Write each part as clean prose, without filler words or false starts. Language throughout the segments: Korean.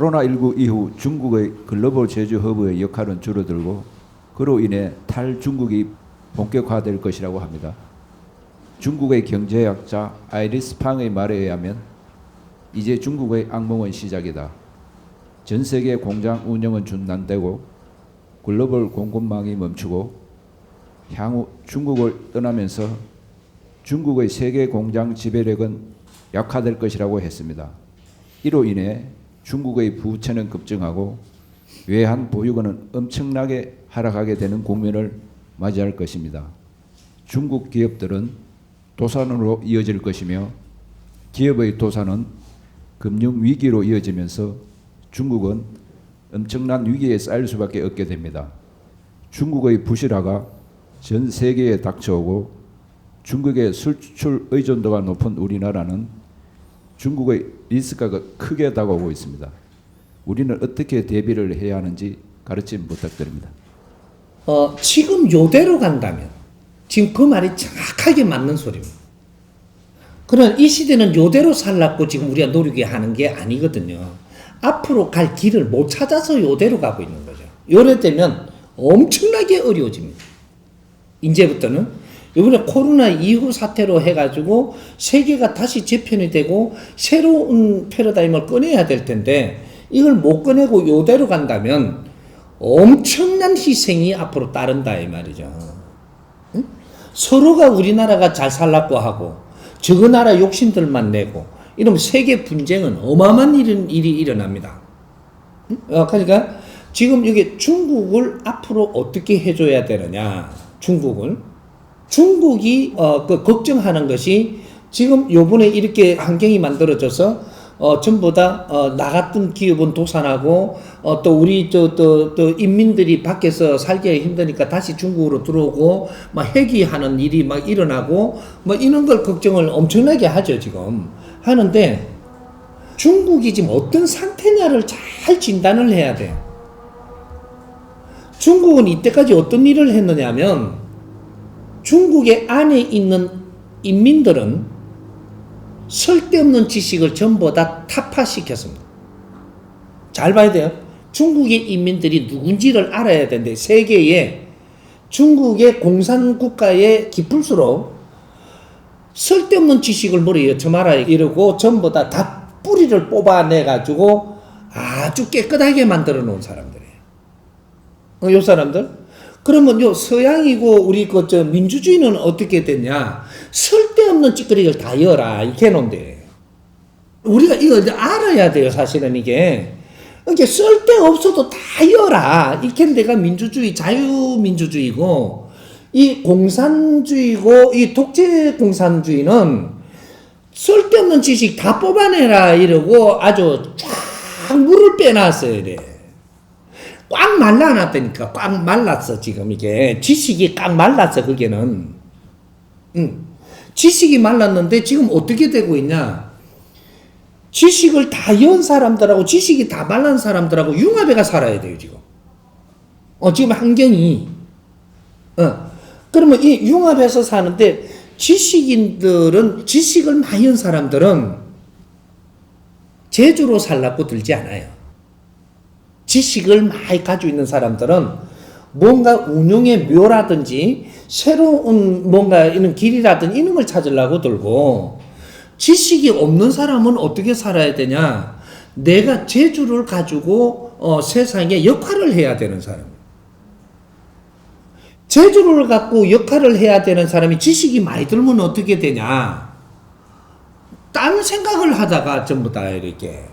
코로나19 이후 중국의 글로벌 제조 허브의 역할은 줄어들고 그로 인해 탈중국이 본격화될 것이라고 합니다. 중국의 경제학자 아이리스 팡의 말에 의하면 이제 중국의 악몽은 시작이다. 전 세계 공장 운영은 중단되고 글로벌 공급망이 멈추고 향후 중국을 떠나면서 중국의 세계 공장 지배력은 약화될 것이라고 했습니다. 이로 인해 중국의 부채는 급증하고 외환 보유고는 엄청나게 하락하게 되는 국면을 맞이할 것입니다. 중국 기업들은 도산으로 이어질 것이며 기업의 도산은 금융위기로 이어지면서 중국은 엄청난 위기에 쌓일 수밖에 없게 됩니다. 중국의 부실화가 전 세계에 닥쳐오고 중국의 수출 의존도가 높은 우리나라는 중국의 리스크가 크게 다가오고 있습니다. 우리는 어떻게 대비를 해야 하는지 가르침 부탁드립니다. 지금 요대로 간다면 지금 그 말이 정확하게 맞는 소리입니다. 그러나 이 시대는 요대로 살라고 지금 우리가 노력이 하는 게 아니거든요. 앞으로 갈 길을 못 찾아서 요대로 가고 있는 거죠. 요래 되면 엄청나게 어려워집니다. 이제부터는 이번에 코로나 이후 사태로 해가지고 세계가 다시 재편이 되고 새로운 패러다임을 꺼내야 될 텐데 이걸 못 꺼내고 요대로 간다면 엄청난 희생이 앞으로 따른다 이 말이죠. 응? 서로가 우리나라가 잘 살라고 하고 저거 나라 욕심들만 내고 이러면 세계 분쟁은 어마어마한 일이 일어납니다. 응? 그러니까 지금 여기 중국을 앞으로 어떻게 해줘야 되느냐. 중국이 걱정하는 것이 지금 요번에 이렇게 환경이 만들어져서 전부 다 나갔던 기업은 도산하고 또 우리 또 인민들이 밖에서 살기가 힘드니까 다시 중국으로 들어오고 막 회귀하는 일이 막 일어나고 뭐 이런 걸 걱정을 엄청나게 하죠 지금 하는데 중국이 지금 어떤 상태냐를 잘 진단을 해야 돼. 중국은 이때까지 어떤 일을 했느냐면 중국의 안에 있는 인민들은 쓸데없는 지식을 전부 다 타파시켰습니다. 잘 봐야 돼요. 중국의 인민들이 누군지를 알아야 되는데 세계에 중국의 공산국가에 깊을수록 쓸데없는 지식을 머리에 쳐마라 이러고 전부 다 뿌리를 뽑아내가지고 아주 깨끗하게 만들어 놓은 사람들이에요. 요 사람들? 그러면 요 서양이고 우리 민주주의는 어떻게 됐냐? 쓸데없는 찌끄리를 다 열어라 이렇게 해놓은데 우리가 이거 알아야 돼요. 사실은 이게 쓸데없어도 다 열어라 이렇게 내가 민주주의 자유민주주의고 이 공산주의고 이 독재 공산주의는 쓸데없는 지식 다 뽑아내라 이러고 아주 쫙 물을 빼놨어요. 이래. 꽉 말라놨다니까. 꽉 말랐어 지금 이게. 지식이 꽉 말랐어 그게는. 지식이 말랐는데 지금 어떻게 되고 있냐. 지식을 다 연 사람들하고 지식이 다 말란 사람들하고 융합해가 살아야 돼요 지금. 지금 환경이. 그러면 이 융합해서 사는데 지식인들은 지식을 많이 연 사람들은 제주로 살라고 들지 않아요. 지식을 많이 가지고 있는 사람들은 뭔가 운용의 묘라든지 새로운 뭔가 이런 길이라든지 이런 걸 찾으려고 들고 지식이 없는 사람은 어떻게 살아야 되냐? 내가 재주를 가지고 세상에 역할을 해야 되는 사람. 재주를 갖고 역할을 해야 되는 사람이 지식이 많이 들면 어떻게 되냐? 딴 생각을 하다가 전부 다 이렇게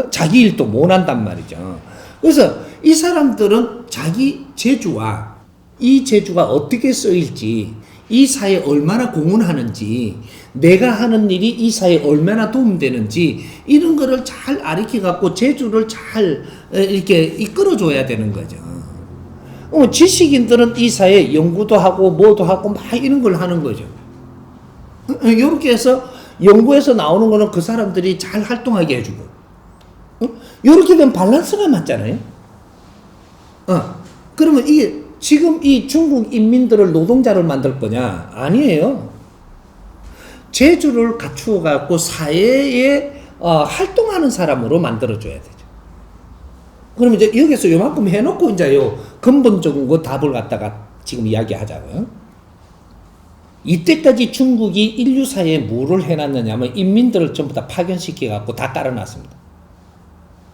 자기 일도 못 한단 말이죠. 그래서 이 사람들은 자기 재주와 이 재주가 어떻게 쓰일지 이 사회에 얼마나 공헌하는지 내가 하는 일이 이 사회에 얼마나 도움되는지 이런 거를 잘 아르켜 갖고 재주를 잘 이렇게 이끌어줘야 되는 거죠. 지식인들은 이 사회에 연구도 하고 뭐도 하고 막 이런 걸 하는 거죠. 이렇게 해서 연구에서 나오는 거는 그 사람들이 잘 활동하게 해주고 이렇게 되면 밸런스가 맞잖아요. 그러면 이게 지금 이 중국 인민들을 노동자를 만들 거냐? 아니에요. 재주를 갖추어 갖고 사회에 활동하는 사람으로 만들어줘야 되죠. 그러면 이제 여기서 요만큼 해놓고 이제 요 근본적인 거 답을 갖다가 지금 이야기하자고요. 이때까지 중국이 인류사에 뭐를 해놨느냐면 인민들을 전부 다 파견시켜갖고 다 깔아놨습니다.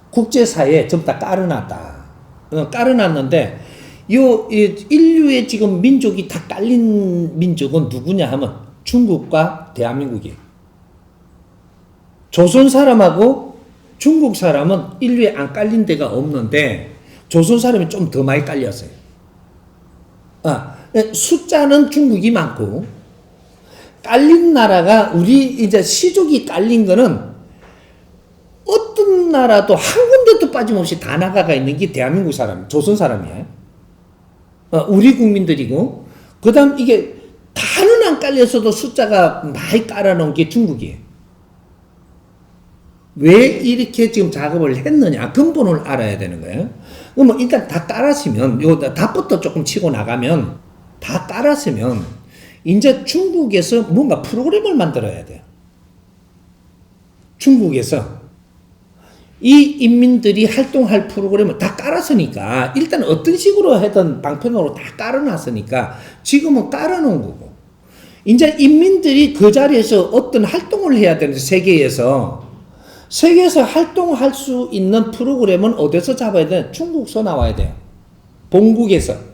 국제사회에 전부 다 깔아놨다. 깔아놨는데 인류의 지금 민족이 다 깔린 민족은 누구냐 하면 중국과 대한민국이에요. 조선 사람하고 중국 사람은 인류에 안 깔린 데가 없는데 조선 사람이 좀 더 많이 깔렸어요. 숫자는 중국이 많고 깔린 나라가 우리 이제 시족이 깔린 거는 어떤 나라도 한 군데도 빠짐없이 다 나가가 있는 게 대한민국 사람, 조선 사람이에요. 우리 국민들이고 그다음 이게 다는 안 깔렸어도 숫자가 많이 깔아놓은 게 중국이에요. 왜 이렇게 지금 작업을 했느냐 근본을 알아야 되는 거예요. 그럼 일단 다 깔았으면 요 답부터 조금 치고 나가면 다 깔았으면 이제 중국에서 뭔가 프로그램을 만들어야 돼요. 중국에서 이 인민들이 활동할 프로그램을 다 깔았으니까 일단 어떤 식으로 하든 방편으로 다 깔아놨으니까 지금은 깔아놓은 거고 이제 인민들이 그 자리에서 어떤 활동을 해야 되는데 세계에서 활동할 수 있는 프로그램은 어디서 잡아야 돼? 중국서 나와야 돼요. 본국에서.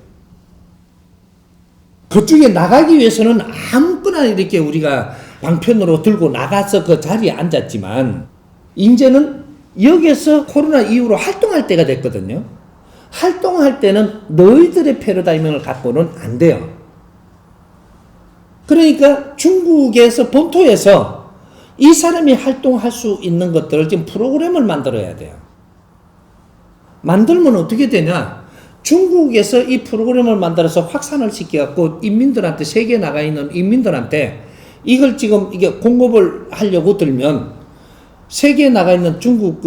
그쪽에 나가기 위해서는 아무거나 이렇게 우리가 방편으로 들고 나가서 그 자리에 앉았지만 이제는 여기서 코로나 이후로 활동할 때가 됐거든요. 활동할 때는 너희들의 패러다임을 갖고는 안 돼요. 그러니까 중국에서 본토에서 이 사람이 활동할 수 있는 것들을 지금 프로그램을 만들어야 돼요. 만들면 어떻게 되냐? 중국에서 이 프로그램을 만들어서 확산을 시켜갖고 인민들한테 세계에 나가 있는 인민들한테 이걸 지금 이게 공급을 하려고 들면 세계에 나가 있는 중국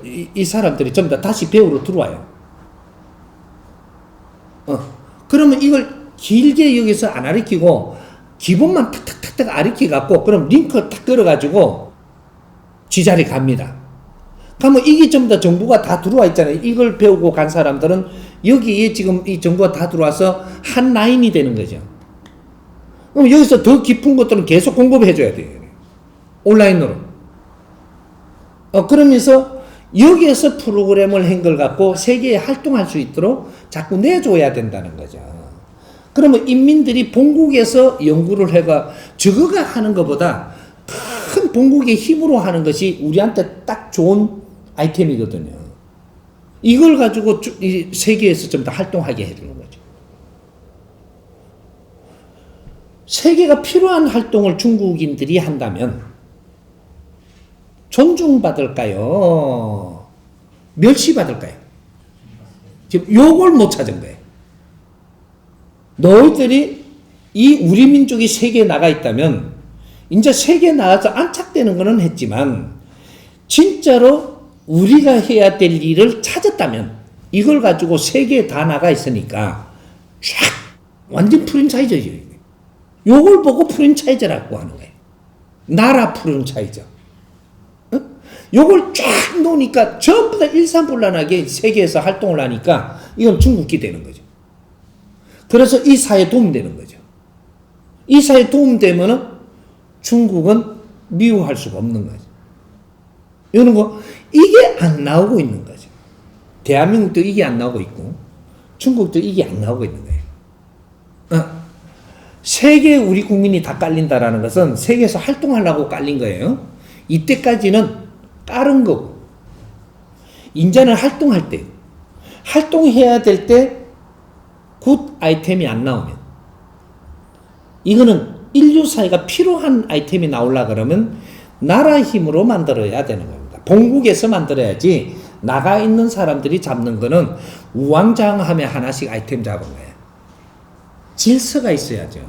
이 사람들이 전부 다 다시 배우러 들어와요. 그러면 이걸 길게 여기서 안 가르치고 기본만 탁탁탁탁 가르쳐갖고 그럼 링크를 딱 걸어가지고 쥐자리 갑니다. 그러면 이게 전부 다 정보가 다 들어와 있잖아요. 이걸 배우고 간 사람들은 여기에 지금 이 정보가 다 들어와서 한 라인이 되는 거죠. 그럼 여기서 더 깊은 것들은 계속 공급해줘야 돼요. 온라인으로. 그러면서 여기에서 프로그램을 한 걸 갖고 세계에 활동할 수 있도록 자꾸 내줘야 된다는 거죠. 그러면 인민들이 본국에서 연구를 해가 저거가 하는 것보다 큰 본국의 힘으로 하는 것이 우리한테 딱 좋은 아이템이거든요. 이걸 가지고 이 세계에서 좀 더 활동하게 해주는 거죠. 세계가 필요한 활동을 중국인들이 한다면 존중받을까요? 멸시받을까요? 지금 요걸 못 찾은 거예요. 너희들이 이 우리 민족이 세계에 나가 있다면 이제 세계에 나가서 안착되는 거는 했지만 진짜로 우리가 해야 될 일을 찾았다면 이걸 가지고 세계에 다 나가 있으니까 쫙 완전 프랜차이즈죠. 요걸 보고 프랜차이즈라고 하는 거예요. 나라 프랜차이즈. 요걸 쫙 놓으니까 전부 다 일산불란하게 세계에서 활동을 하니까 이건 중국이 되는 거죠. 그래서 이 사회에 도움되는 거죠. 이 사회에 도움되면은 중국은 미워할 수가 없는 거죠. 이런 거, 이게 안 나오고 있는 거죠. 대한민국도 이게 안 나오고 있고, 중국도 이게 안 나오고 있는 거예요. 세계에 우리 국민이 다 깔린다라는 것은 세계에서 활동하려고 깔린 거예요. 이때까지는 깔은 거고, 이제는 활동할 때, 활동해야 될 때, 굿 아이템이 안 나오면 이거는 인류 사회가 필요한 아이템이 나오려 그러면 나라 힘으로 만들어야 되는 겁니다. 본국에서 만들어야지 나가 있는 사람들이 잡는 거는 우왕좌왕하며 하나씩 아이템 잡은 거예요. 질서가 있어야죠.